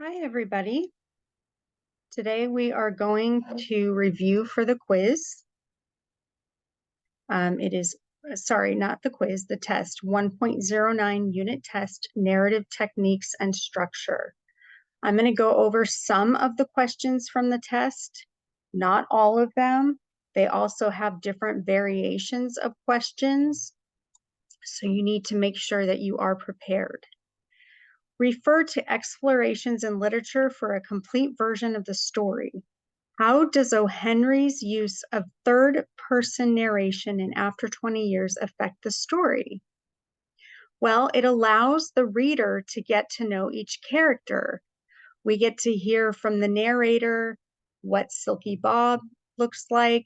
Hi, everybody. Today we are going to review for the quiz. It is, sorry, not the quiz, the test, 1.09 unit test, narrative techniques and structure. I'm going to go over some of the questions from the test, not all of them. They also have different variations of questions, so you need to make sure that you are prepared. Refer to explorations in literature for a complete version of the story. How does O. Henry's use of third-person narration in After 20 Years affect the story? Well, it allows the reader to get to know each character. We get to hear from the narrator what Silky Bob looks like.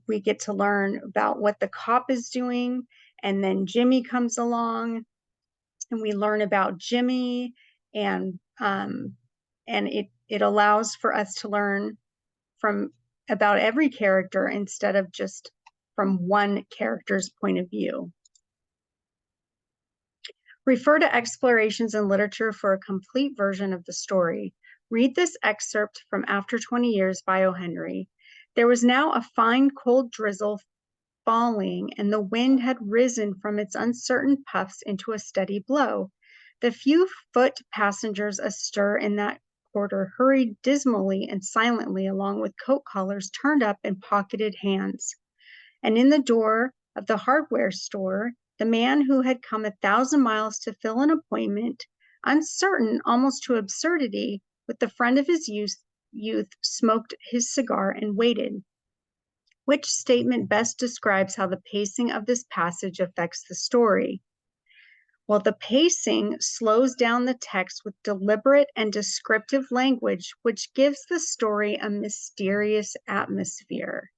We get to learn about what the cop is doing, and then Jimmy comes along, and we learn about Jimmy, and it allows for us to learn from about every character instead of just from one character's point of view. Refer to explorations in literature for a complete version of the story. Read this excerpt from After 20 Years by O. Henry. There was now a fine cold drizzle falling, and the wind had risen from its uncertain puffs into a steady blow. The few foot passengers astir in that quarter hurried dismally and silently along with coat collars turned up and pocketed hands. And in the door of the hardware store, the man who had come 1,000 miles to fill an appointment, uncertain almost to absurdity, with the friend of his youth smoked his cigar and waited. Which statement best describes how the pacing of this passage affects the story? Well, the pacing slows down the text with deliberate and descriptive language, which gives the story a mysterious atmosphere.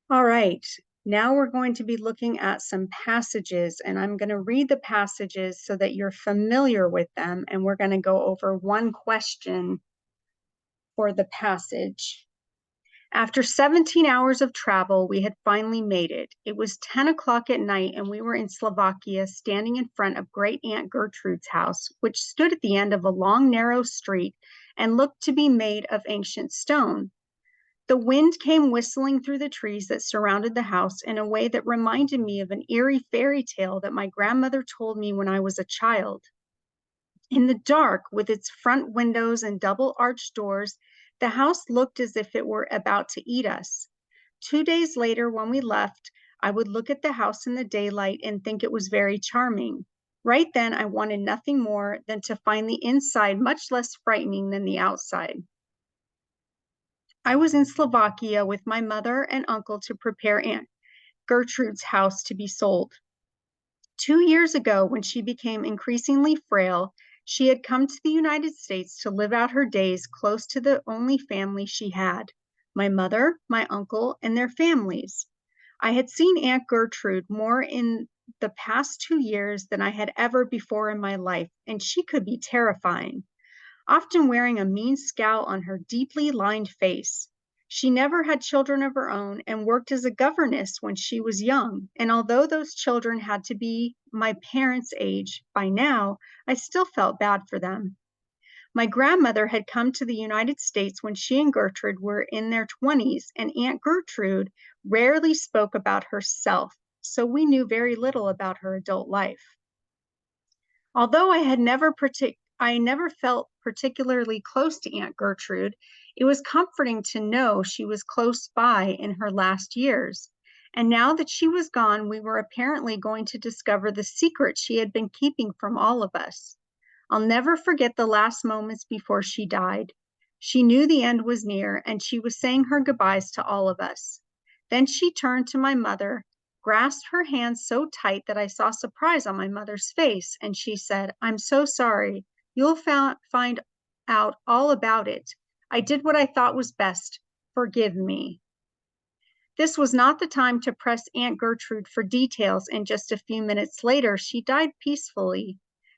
All right, now we're going to be looking at some passages, and I'm going to read the passages so that you're familiar with them, and we're going to go over one question for the passage. After 17 hours of travel, we had finally made it. It was 10 o'clock at night, and we were in Slovakia, standing in front of Great Aunt Gertrude's house, which stood at the end of a long, narrow street and looked to be made of ancient stone. The wind came whistling through the trees that surrounded the house in a way that reminded me of an eerie fairy tale that my grandmother told me when I was a child. In the dark, with its front windows and double arched doors, the house looked as if it were about to eat us. 2 days later, when we left, I would look at the house in the daylight and think it was very charming. Right then, I wanted nothing more than to find the inside much less frightening than the outside. I was in Slovakia with my mother and uncle to prepare Aunt Gertrude's house to be sold. 2 years ago, when she became increasingly frail, she had come to the United States to live out her days close to the only family she had, my mother, my uncle, and their families. I had seen Aunt Gertrude more in the past 2 years than I had ever before in my life, and she could be terrifying, often wearing a mean scowl on her deeply lined face. She never had children of her own and worked as a governess when she was young. And although those children had to be my parents' age by now, I still felt bad for them. My grandmother had come to the United States when she and Gertrude were in their 20s, and Aunt Gertrude rarely spoke about herself, so we knew very little about her adult life. Although I never felt particularly close to Aunt Gertrude, it was comforting to know she was close by in her last years. And now that she was gone, we were apparently going to discover the secret she had been keeping from all of us. I'll never forget the last moments before she died. She knew the end was near, and she was saying her goodbyes to all of us. Then she turned to my mother, grasped her hand so tight that I saw surprise on my mother's face, and she said, "I'm so sorry. You'll find out all about it. I did what I thought was best. Forgive me." This was not the time to press Aunt Gertrude for details, and just a few minutes later, she died peacefully.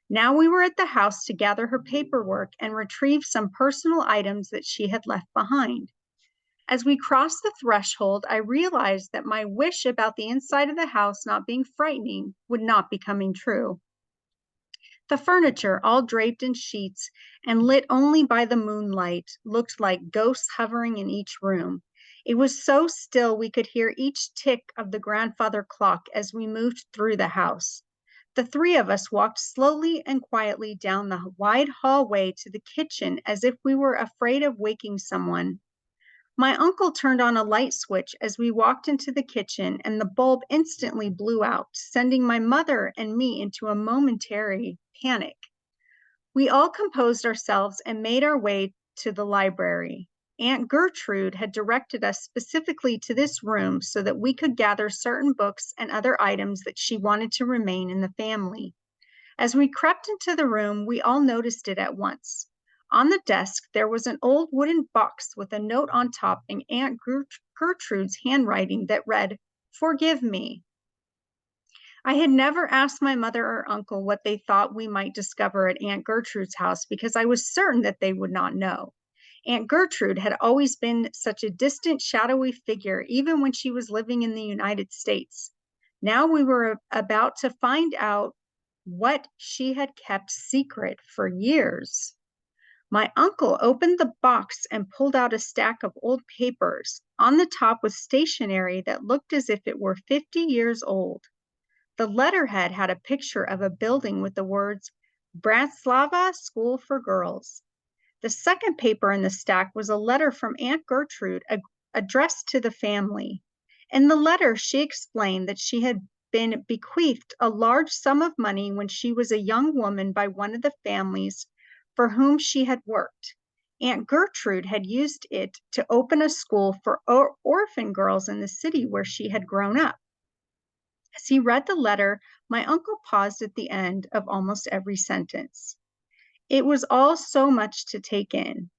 Now we were at the house to gather her paperwork and retrieve some personal items that she had left behind. As we crossed the threshold, I realized that my wish about the inside of the house not being frightening would not be coming true. The furniture, all draped in sheets and lit only by the moonlight, looked like ghosts hovering in each room. It was so still we could hear each tick of the grandfather clock as we moved through the house. The three of us walked slowly and quietly down the wide hallway to the kitchen as if we were afraid of waking someone. My uncle turned on a light switch as we walked into the kitchen, and the bulb instantly blew out, sending my mother and me into a momentary panic. We all composed ourselves and made our way to the library. Aunt Gertrude had directed us specifically to this room so that we could gather certain books and other items that she wanted to remain in the family. As we crept into the room, we all noticed it at once. On the desk, there was an old wooden box with a note on top in Aunt Gertrude's handwriting that read, "Forgive me." I had never asked my mother or uncle what they thought we might discover at Aunt Gertrude's house because I was certain that they would not know. Aunt Gertrude had always been such a distant, shadowy figure, even when she was living in the United States. Now we were about to find out what she had kept secret for years. My uncle opened the box and pulled out a stack of old papers. On the top was stationery that looked as if it were 50 years old. The letterhead had a picture of a building with the words, "Bratislava School for Girls." The second paper in the stack was a letter from Aunt Gertrude addressed to the family. In the letter, she explained that she had been bequeathed a large sum of money when she was a young woman by one of the families for whom she had worked. Aunt Gertrude had used it to open a school for orphan girls in the city where she had grown up. As he read the letter, my uncle paused at the end of almost every sentence. It was all so much to take in.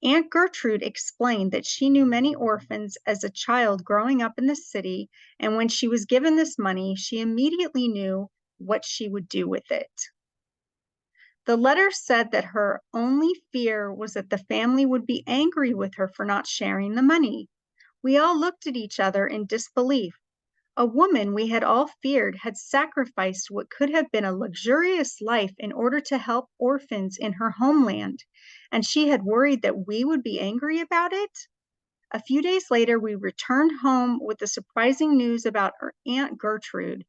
Aunt Gertrude explained that she knew many orphans as a child growing up in the city, and when she was given this money, she immediately knew what she would do with it. The letter said that her only fear was that the family would be angry with her for not sharing the money. We all looked at each other in disbelief. A woman we had all feared had sacrificed what could have been a luxurious life in order to help orphans in her homeland, and she had worried that we would be angry about it. A few days later, we returned home with the surprising news about our Aunt Gertrude.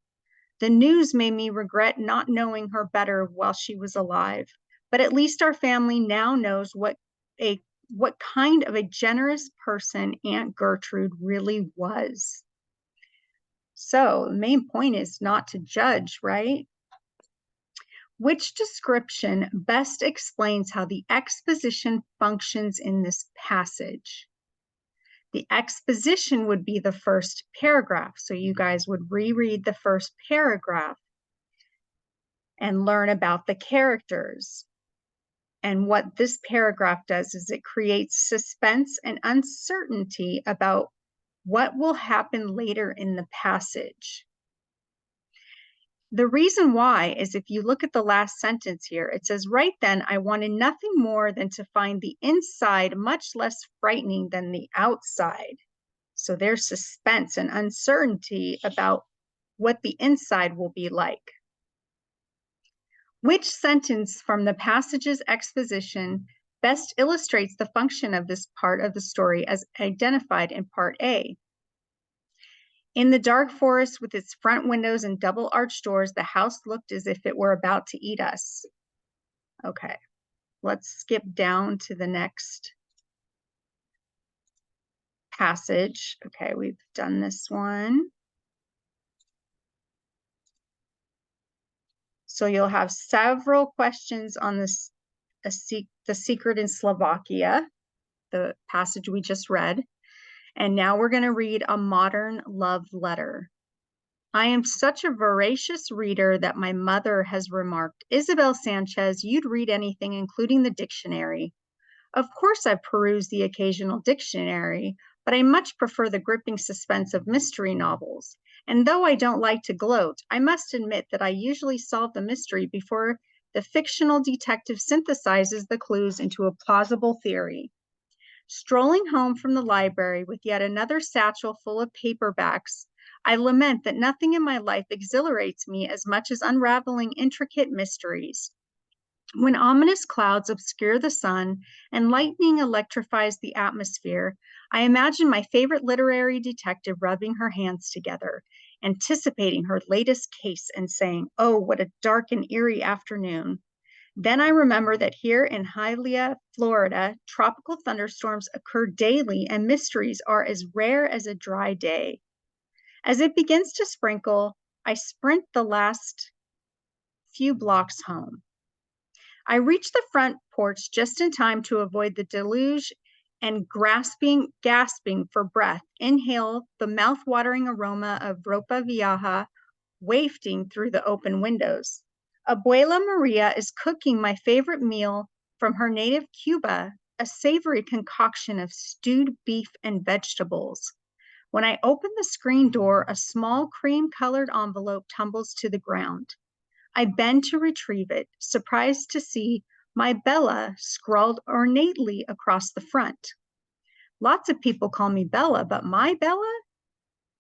The news made me regret not knowing her better while she was alive, but at least our family now knows what kind of a generous person Aunt Gertrude really was. So the main point is not to judge, right? Which description best explains how the exposition functions in this passage? The exposition would be the first paragraph. So you guys would reread the first paragraph and learn about the characters. And what this paragraph does is it creates suspense and uncertainty about what will happen later in the passage. The reason why is if you look at the last sentence here, it says, "Right then, I wanted nothing more than to find the inside much less frightening than the outside." So there's suspense and uncertainty about what the inside will be like. Which sentence from the passage's exposition best illustrates the function of this part of the story as identified in part A? In the dark forest with its front windows and double arched doors, the house looked as if it were about to eat us. Okay, let's skip down to the next passage. Okay, we've done this one. So you'll have several questions on this, The Secret in Slovakia, the passage we just read. And now we're going to read A Modern Love Letter. I am such a voracious reader that my mother has remarked, "Isabel Sanchez, you'd read anything, including the dictionary." Of course, I've perused the occasional dictionary, but I much prefer the gripping suspense of mystery novels. And though I don't like to gloat, I must admit that I usually solve the mystery before the fictional detective synthesizes the clues into a plausible theory. Strolling home from the library with yet another satchel full of paperbacks, I lament that nothing in my life exhilarates me as much as unraveling intricate mysteries. When ominous clouds obscure the sun and lightning electrifies the atmosphere, I imagine my favorite literary detective rubbing her hands together, anticipating her latest case and saying, "Oh, what a dark and eerie afternoon." Then I remember that here in Hialeah, Florida, tropical thunderstorms occur daily and mysteries are as rare as a dry day. As it begins to sprinkle, I sprint the last few blocks home. I reach the front porch just in time to avoid the deluge and gasping for breath, inhale the mouth-watering aroma of ropa vieja wafting through the open windows. Abuela Maria is cooking my favorite meal from her native Cuba, a savory concoction of stewed beef and vegetables. When I open the screen door, a small cream-colored envelope tumbles to the ground. I bend to retrieve it, surprised to see "My Bella" scrawled ornately across the front. Lots of people call me Bella, but my Bella?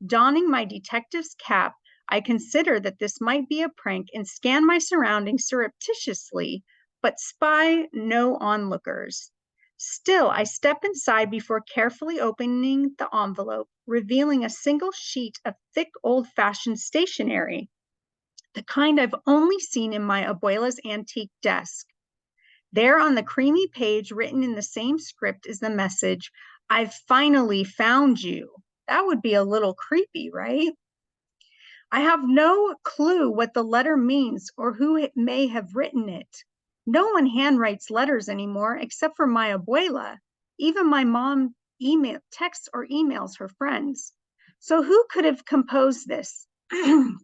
Donning my detective's cap, I consider that this might be a prank and scan my surroundings surreptitiously, but spy no onlookers. Still, I step inside before carefully opening the envelope, revealing a single sheet of thick, old-fashioned stationery, the kind I've only seen in my abuela's antique desk. There on the creamy page, written in the same script, is the message, "I've finally found you." That would be a little creepy, right? I have no clue what the letter means or who it may have written it. No one handwrites letters anymore except for my abuela. Even my mom texts or emails her friends. So who could have composed this?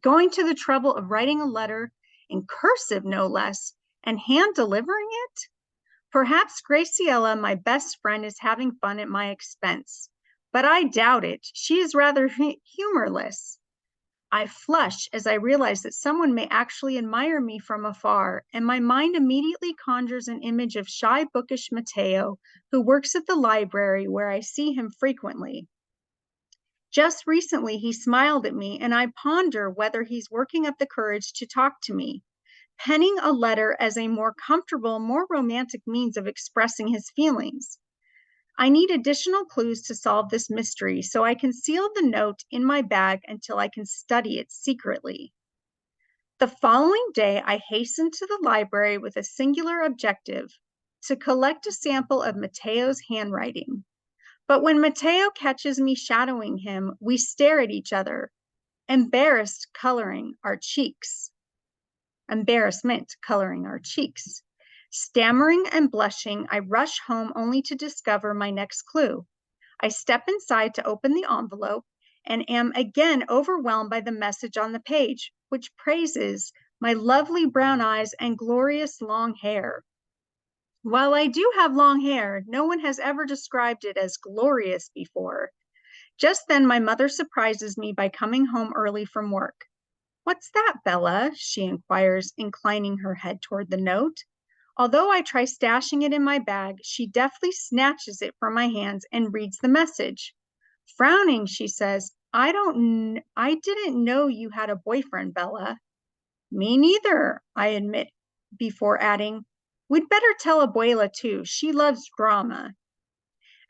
Going to the trouble of writing a letter in cursive, no less, and hand delivering it? Perhaps Graciela, my best friend, is having fun at my expense, but I doubt it. She is rather humorless. I flush as I realize that someone may actually admire me from afar, and my mind immediately conjures an image of shy, bookish Mateo, who works at the library where I see him frequently. Just recently, he smiled at me, and I ponder whether he's working up the courage to talk to me, penning a letter as a more comfortable, more romantic means of expressing his feelings. I need additional clues to solve this mystery, so I conceal the note in my bag until I can study it secretly. The following day, I hasten to the library with a singular objective, to collect a sample of Mateo's handwriting. But when Mateo catches me shadowing him, we stare at each other, embarrassment coloring our cheeks. Stammering and blushing, I rush home only to discover my next clue. I step inside to open the envelope and am again overwhelmed by the message on the page, which praises my lovely brown eyes and glorious long hair. While I do have long hair, no one has ever described it as glorious before. Just then, my mother surprises me by coming home early from work. "What's that, Bella?" she inquires, inclining her head toward the note. Although I try stashing it in my bag, she deftly snatches it from my hands and reads the message. Frowning, she says, I didn't know you had a boyfriend, Bella." "Me neither," I admit, before adding, "we'd better tell Abuela too. She loves drama."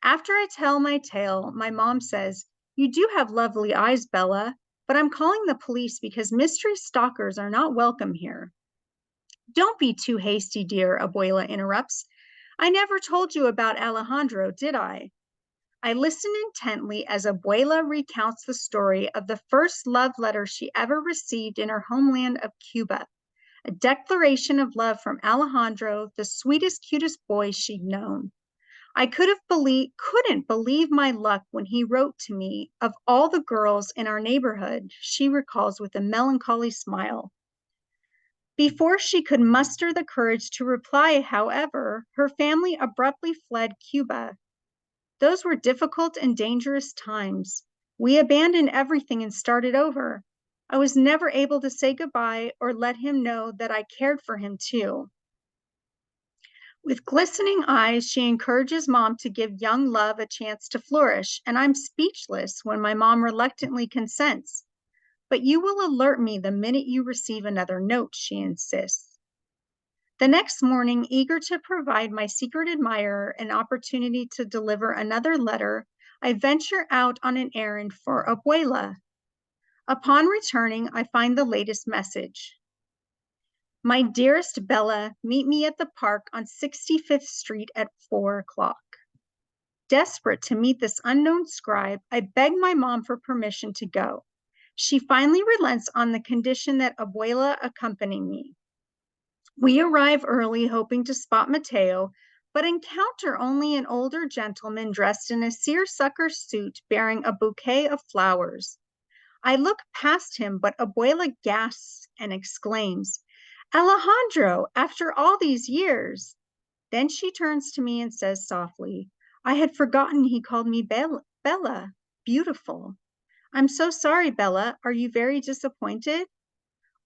After I tell my tale, my mom says, "You do have lovely eyes, Bella, but I'm calling the police because mystery stalkers are not welcome here." "Don't be too hasty, dear," Abuela interrupts. "I never told you about Alejandro, did I?" I listen intently as Abuela recounts the story of the first love letter she ever received in her homeland of Cuba, a declaration of love from Alejandro, the sweetest, cutest boy she'd known. I couldn't believe my luck when he wrote to me, "Of all the girls in our neighborhood," she recalls with a melancholy smile. Before she could muster the courage to reply, however, her family abruptly fled Cuba. Those were difficult and dangerous times. We abandoned everything and started over. I was never able to say goodbye or let him know that I cared for him too. With glistening eyes, she encourages Mom to give young love a chance to flourish, and I'm speechless when my mom reluctantly consents. But you will alert me the minute you receive another note, she insists. The next morning, eager to provide my secret admirer an opportunity to deliver another letter, I venture out on an errand for Abuela. Upon returning, I find the latest message. My dearest Bella, meet me at the park on 65th Street at 4 o'clock. Desperate to meet this unknown scribe, I beg my mom for permission to go. She finally relents on the condition that Abuela accompany me. We arrive early, hoping to spot Mateo, but encounter only an older gentleman dressed in a seersucker suit bearing a bouquet of flowers. I look past him, but Abuela gasps and exclaims, Alejandro, after all these years. Then she turns to me and says softly, I had forgotten he called me Bella, beautiful. I'm so sorry, Bella. Are you very disappointed?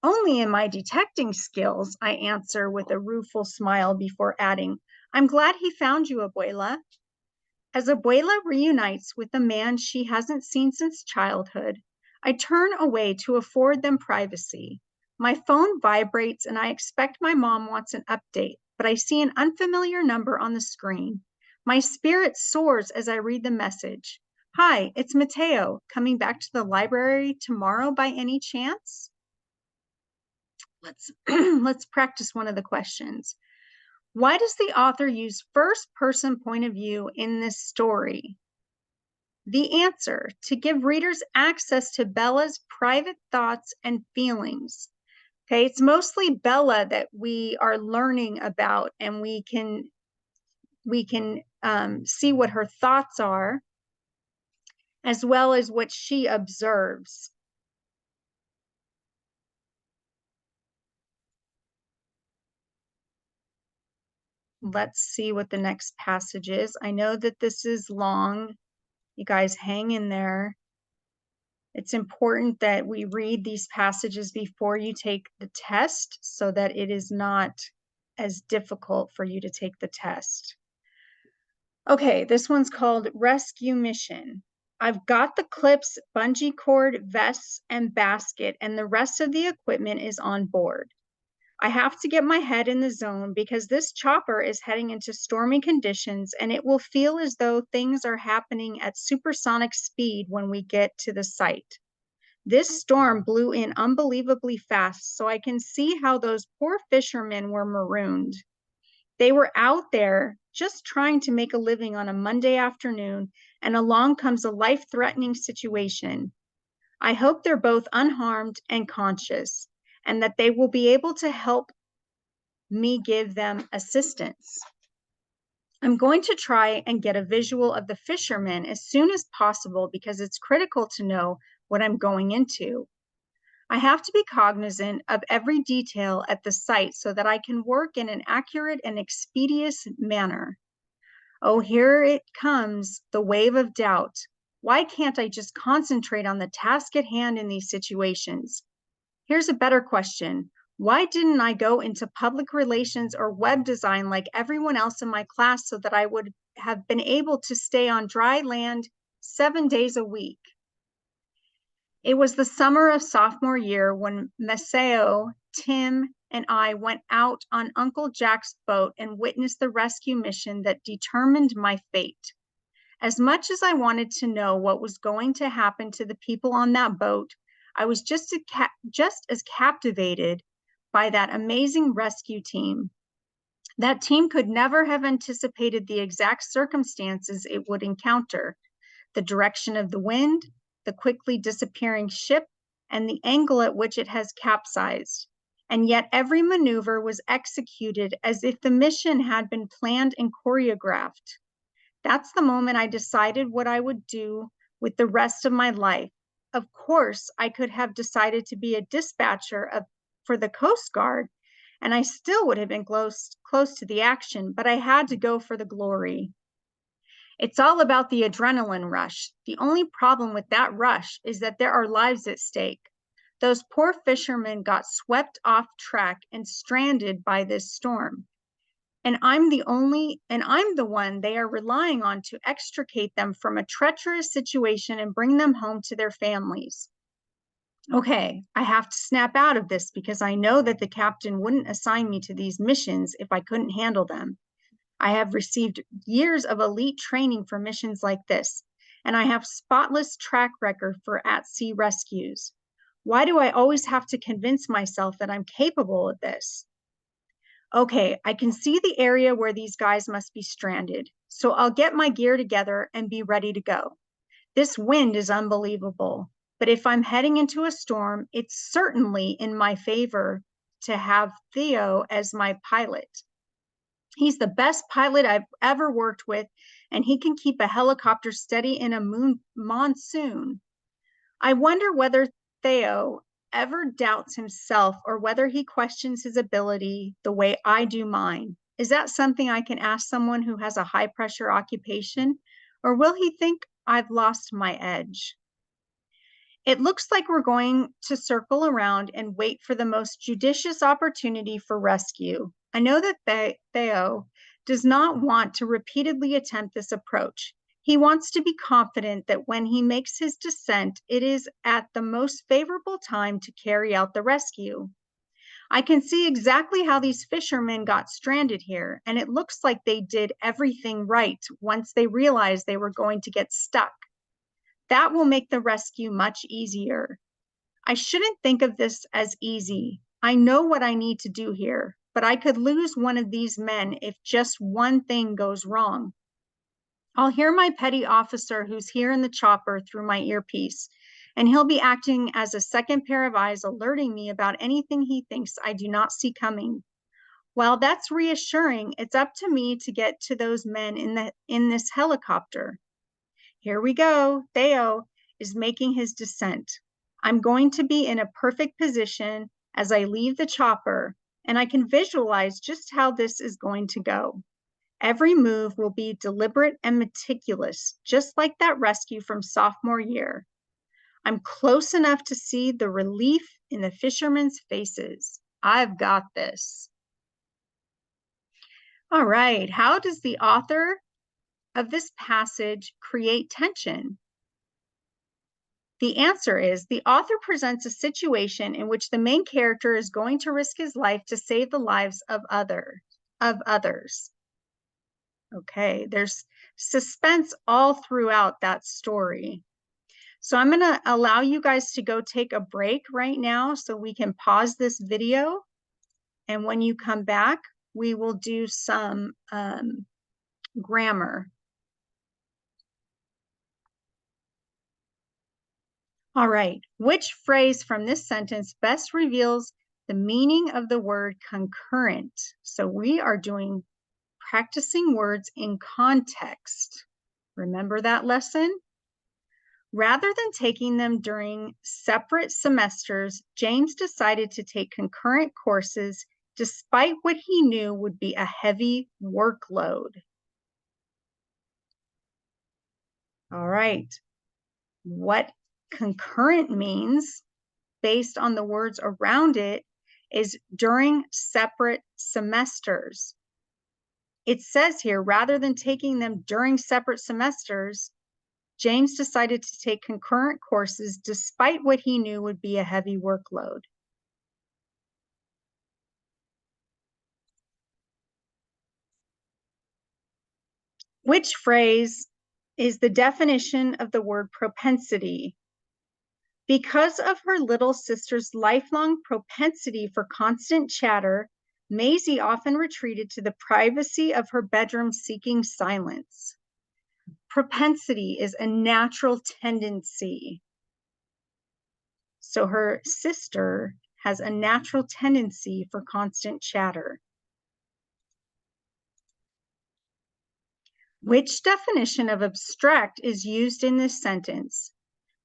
Only in my detecting skills, I answer with a rueful smile before adding, I'm glad he found you, Abuela. As Abuela reunites with a man she hasn't seen since childhood, I turn away to afford them privacy. My phone vibrates and I expect my mom wants an update, but I see an unfamiliar number on the screen. My spirit soars as I read the message. Hi, it's Mateo. Coming back to the library tomorrow by any chance? Let's practice one of the questions. Why does the author use first-person point of view in this story? The answer, to give readers access to Bella's private thoughts and feelings. Okay, it's mostly Bella that we are learning about, and we can see what her thoughts are, as well as what she observes. Let's see what the next passage is. I know that this is long. You guys hang in there. It's important that we read these passages before you take the test so that it is not as difficult for you to take the test. Okay, this one's called Rescue Mission. I've got the clips, bungee cord, vests, and basket, and the rest of the equipment is on board. I have to get my head in the zone because this chopper is heading into stormy conditions and it will feel as though things are happening at supersonic speed when we get to the site. This storm blew in unbelievably fast, so I can see how those poor fishermen were marooned. They were out there just trying to make a living on a Monday afternoon, and along comes a life-threatening situation. I hope they're both unharmed and conscious, and that they will be able to help me give them assistance. I'm going to try and get a visual of the fishermen as soon as possible because it's critical to know what I'm going into. I have to be cognizant of every detail at the site so that I can work in an accurate and expeditious manner. Oh, here it comes, the wave of doubt. Why can't I just concentrate on the task at hand in these situations? Here's a better question. Why didn't I go into public relations or web design like everyone else in my class so that I would have been able to stay on dry land 7 days a week? It was the summer of sophomore year when Maceo, Tim, and I went out on Uncle Jack's boat and witnessed the rescue mission that determined my fate. As much as I wanted to know what was going to happen to the people on that boat, I was just as captivated by that amazing rescue team. That team could never have anticipated the exact circumstances it would encounter, the direction of the wind, the quickly disappearing ship, and the angle at which it has capsized. And yet every maneuver was executed as if the mission had been planned and choreographed. That's the moment I decided what I would do with the rest of my life. Of course, I could have decided to be a dispatcher for the Coast Guard, and I still would have been close to the action, but I had to go for the glory. It's all about the adrenaline rush. The only problem with that rush is that there are lives at stake. Those poor fishermen got swept off track and stranded by this storm. and I'm the one they are relying on to extricate them from a treacherous situation and bring them home to their families. Okay, I have to snap out of this because I know that the captain wouldn't assign me to these missions if I couldn't handle them. I have received years of elite training for missions like this, and I have spotless track record for at-sea rescues. Why do I always have to convince myself that I'm capable of this? Okay, I can see the area where these guys must be stranded, so I'll get my gear together and be ready to go. This wind is unbelievable, but if I'm heading into a storm, it's certainly in my favor to have Theo as my pilot. He's the best pilot I've ever worked with, and he can keep a helicopter steady in a monsoon. I wonder whether Theo ever doubts himself or whether he questions his ability the way I do mine. Is that something I can ask someone who has a high pressure occupation, or will he think I've lost my edge? It looks like we're going to circle around and wait for the most judicious opportunity for rescue. I know that Theo does not want to repeatedly attempt this approach. He wants to be confident that when he makes his descent, it is at the most favorable time to carry out the rescue. I can see exactly how these fishermen got stranded here, and it looks like they did everything right once they realized they were going to get stuck. That will make the rescue much easier. I shouldn't think of this as easy. I know what I need to do here, but I could lose one of these men if just one thing goes wrong. I'll hear my petty officer who's here in the chopper through my earpiece, and he'll be acting as a second pair of eyes, alerting me about anything he thinks I do not see coming. While that's reassuring, it's up to me to get to those men in this helicopter. Here we go. Theo is making his descent. I'm going to be in a perfect position as I leave the chopper, and I can visualize just how this is going to go. Every move will be deliberate and meticulous, just like that rescue from sophomore year. I'm close enough to see the relief in the fishermen's faces. I've got this. All right, how does the author of this passage create tension? The answer is the author presents a situation in which the main character is going to risk his life to save the lives of others. Okay, there's suspense all throughout that story. So I'm going to allow you guys to go take a break right now so we can pause this video. And when you come back, we will do some grammar. All right, which phrase from this sentence best reveals the meaning of the word concurrent? So we are doing practicing words in context. Remember that lesson? Rather than taking them during separate semesters, James decided to take concurrent courses despite what he knew would be a heavy workload. All right, what concurrent means based on the words around it is during separate semesters. It says here, rather than taking them during separate semesters, James decided to take concurrent courses despite what he knew would be a heavy workload. Which phrase is the definition of the word propensity? Because of her little sister's lifelong propensity for constant chatter, Maisie often retreated to the privacy of her bedroom seeking silence. Propensity is a natural tendency. So her sister has a natural tendency for constant chatter. Which definition of abstract is used in this sentence?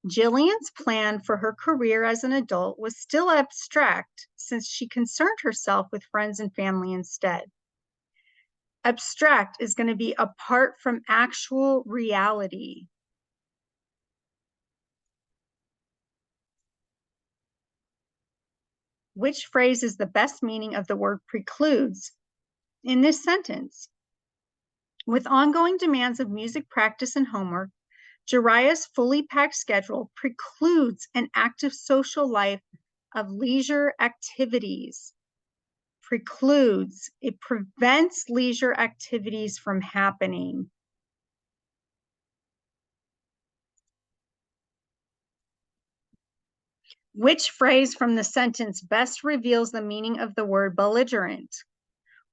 Jillian's plan for her career as an adult was still abstract since she concerned herself with friends and family instead. Abstract is going to be apart from actual reality. Which phrase is the best meaning of the word precludes? in this sentence. With ongoing demands of music practice and homework, Jariah's fully packed schedule precludes an active social life of leisure activities. Precludes, it prevents leisure activities from happening. Which phrase from the sentence best reveals the meaning of the word belligerent?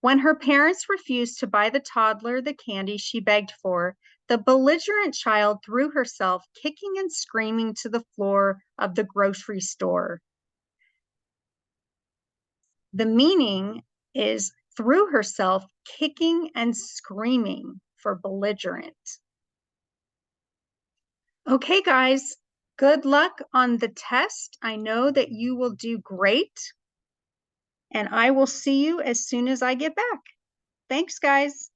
When her parents refused to buy the toddler the candy she begged for, the belligerent child threw herself, kicking and screaming, to the floor of the grocery store. The meaning is threw herself, kicking and screaming for belligerent. Okay, guys, good luck on the test. I know that you will do great, and I will see you as soon as I get back. Thanks, guys.